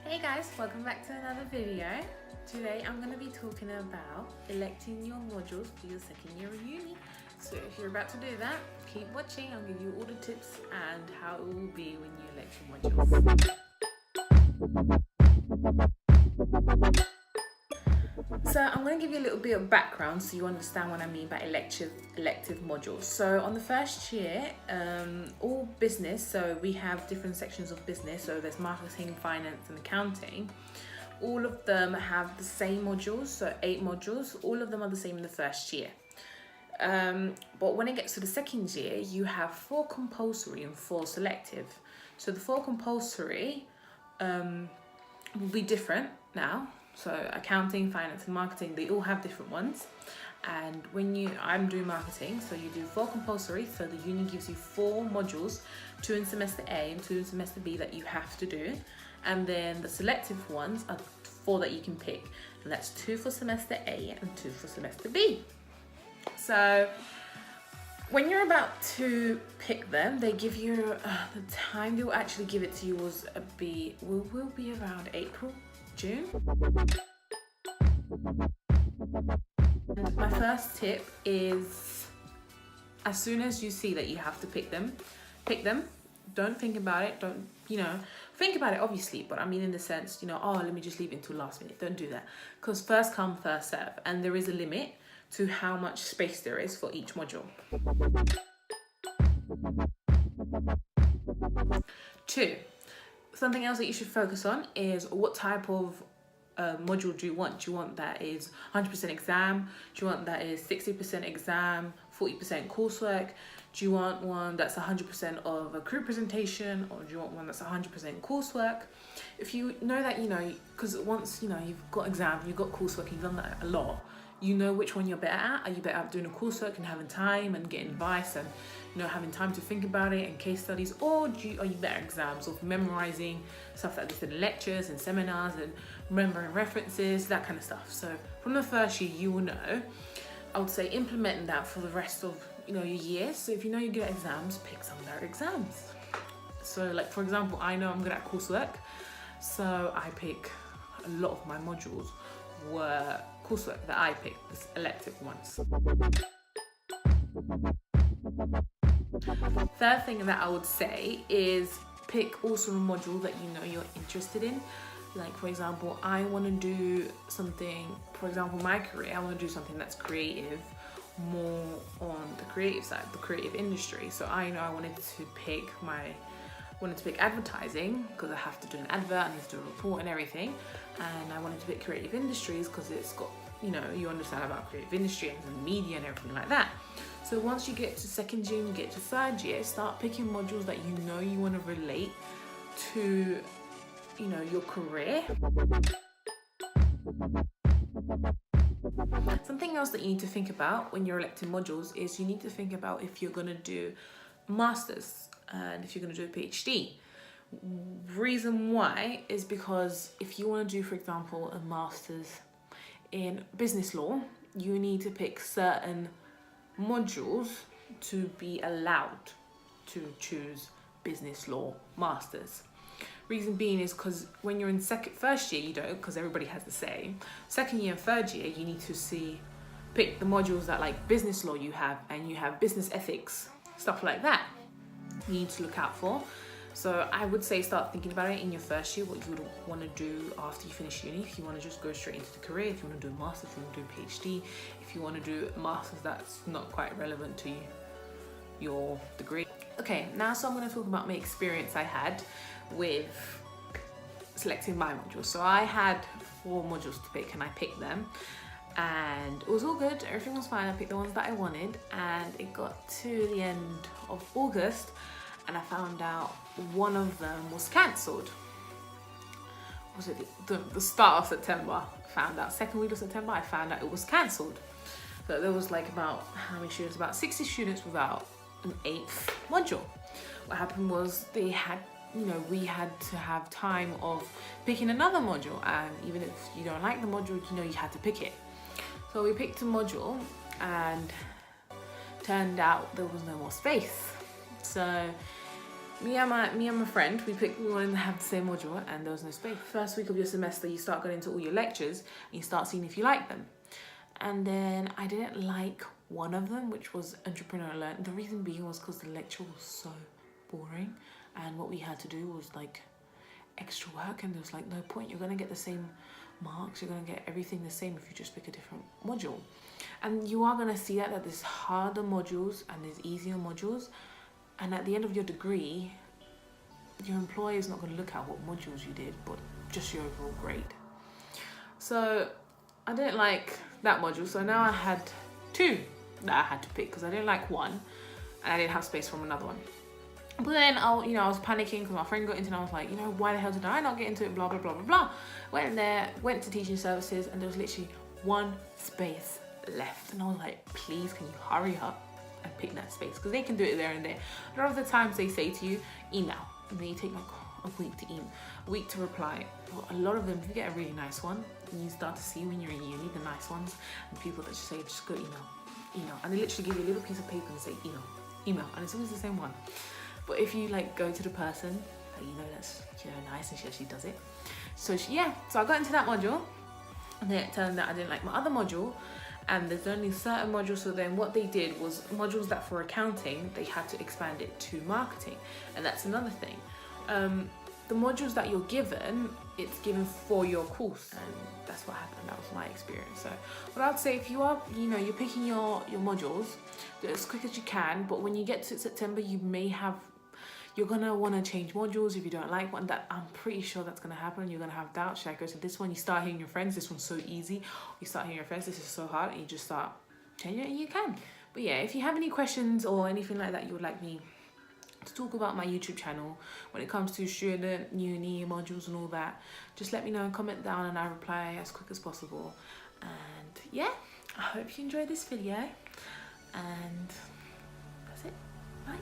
Hey guys, welcome back to another video. Today I'm going to be talking about electing your modules for your second year of uni. So if you're about to do that, keep watching. I'll give you all the tips and how it will be when you elect your modules. So I'm going to give you a little bit of background so you understand what I mean by elective modules. So on the first year, all business, so we have different sections of business. So there's marketing, finance and accounting. All of them have the same modules, so 8 modules. All of them are the same in the first year. But when it gets to the second year, you have 4 compulsory and 4 selective. So the 4 compulsory will be different now. So accounting, finance and marketing, they all have different ones. And I'm doing marketing, so you do 4 compulsory, so the uni gives you 4 modules, 2 in semester A and 2 in semester B that you have to do. And then the selective ones are 4 that you can pick. And that's 2 for semester A and 2 for semester B. So when you're about to pick them, they give you the time they will actually give it to you will be around April, June. And my first tip is, as soon as you see that you have to pick them. Don't think about it. Think about it obviously, but I mean in the sense, let me just leave it until last minute. Don't do that, because first come, first serve, and there is a limit to how much space there is for each module. 2. Something else that you should focus on is what type of module do you want? Do you want that is 100% exam? Do you want that is 60% exam, 40% coursework? Do you want one that's 100% of a group presentation, or do you want one that's 100% coursework? If you know that, because once you've got exam, you've got coursework, you've done that a lot, you know which one you're better at. Are you better at doing a coursework and having time and getting advice and having time to think about it and case studies, or are you better at exams of memorizing stuff that is in lectures and seminars and remembering references, that kind of stuff? So from the first year, you will know. I would say implement that for the rest of your year. So if you know you're good at exams, pick some better exams. So like, for example, I know I'm good at coursework, so I pick a lot of my modules were coursework that I picked, the elective ones. Third thing that I would say is pick also a module that you're interested in. Like, for example, I want to do something, for example, my career, I want to do something that's creative, more on the creative side, the creative industry. So I know I wanted to pick advertising because I have to do an advert, I need to do a report and everything. And I wanted to pick creative industries because it's got, you understand about creative industry and media and everything like that. So once you get to second year and you get to third year, start picking modules that you want to relate to, your career. Something else that you need to think about when you're electing modules is you need to think about if you're going to do masters and if you're going to do a PhD. Reason why is because if you want to do, for example, a master's in business law, you need to pick certain modules to be allowed to choose business law masters. Reason being is because when you're in first year, you don't, because everybody has the same. Second year and third year, you need to pick the modules that like business law you have, and you have business ethics, stuff like that you need to look out for. So I would say start thinking about it in your first year, what you would want to do after you finish uni. If you want to just go straight into the career, if you want to do a master's, if you want to do a PhD, if you want to do a master's that's not quite relevant to your degree. Okay, now so I'm going to talk about my experience I had with selecting my modules. So I had 4 modules to pick and I picked them and it was all good, everything was fine. I picked the ones that I wanted, and it got to the end of August and I found out one of them was cancelled. Was it the start of September? I found out second week of September, I found out it was cancelled. So there was like about, how many students? About 60 students without an 8th module. What happened was they had, we had to have time of picking another module, and even if you don't like the module, you had to pick it. So we picked a module and turned out there was no more space. So me and my friend, we wanted to have the same module, and there was no space. First week of your semester, you start going into all your lectures, and you start seeing if you like them. And then I didn't like one of them, which was Entrepreneur Learn. The reason being was because the lecture was so boring, and what we had to do was like extra work, and there was like no point. You're gonna get the same marks, you're gonna get everything the same if you just pick a different module. And you are gonna see that there's harder modules and there's easier modules, and at the end of your degree, your employer is not gonna look at what modules you did, but just your overall grade. So I didn't like that module, so now I had two that I had to pick because I didn't like one and I didn't have space from another one. But then I was panicking because my friend got into it, and I was like, why the hell did I not get into it, blah, blah, blah, blah, blah. Went in there, went to teaching services, and there was literally one space left. And I was like, please, can you hurry up and pick that space? Because they can do it there and there. A lot of the times they say to you, email. And then you take like a week to reply. But a lot of them, if you get a really nice one, and you start to see when you're in uni, the nice ones, and people that just say, just go email. And they literally give you a little piece of paper and say, email. And it's always the same one. But if you like go to the person that that's nice and she actually does it. So so I got into that module, and then it turned out I didn't like my other module, and there's only certain modules. So then what they did was modules that for accounting, they had to expand it to marketing, and that's another thing. The modules that you're given, it's given for your course, and that's what happened. That was my experience. So what I'd say, if you are, you're picking your modules, do it as quick as you can. But when you get to September, you're gonna want to change modules if you don't like one. That I'm pretty sure that's gonna happen. You're gonna have doubts. Should I go to this one? You start hearing your friends, this one's so easy. You start hearing your friends, this is so hard, and you just start changing it, and you can. But yeah, if you have any questions or anything like that you would like me to talk about my YouTube channel when it comes to student, uni, modules and all that, just let me know and comment down, and I reply as quick as possible. And yeah, I hope you enjoyed this video, and that's it. Bye.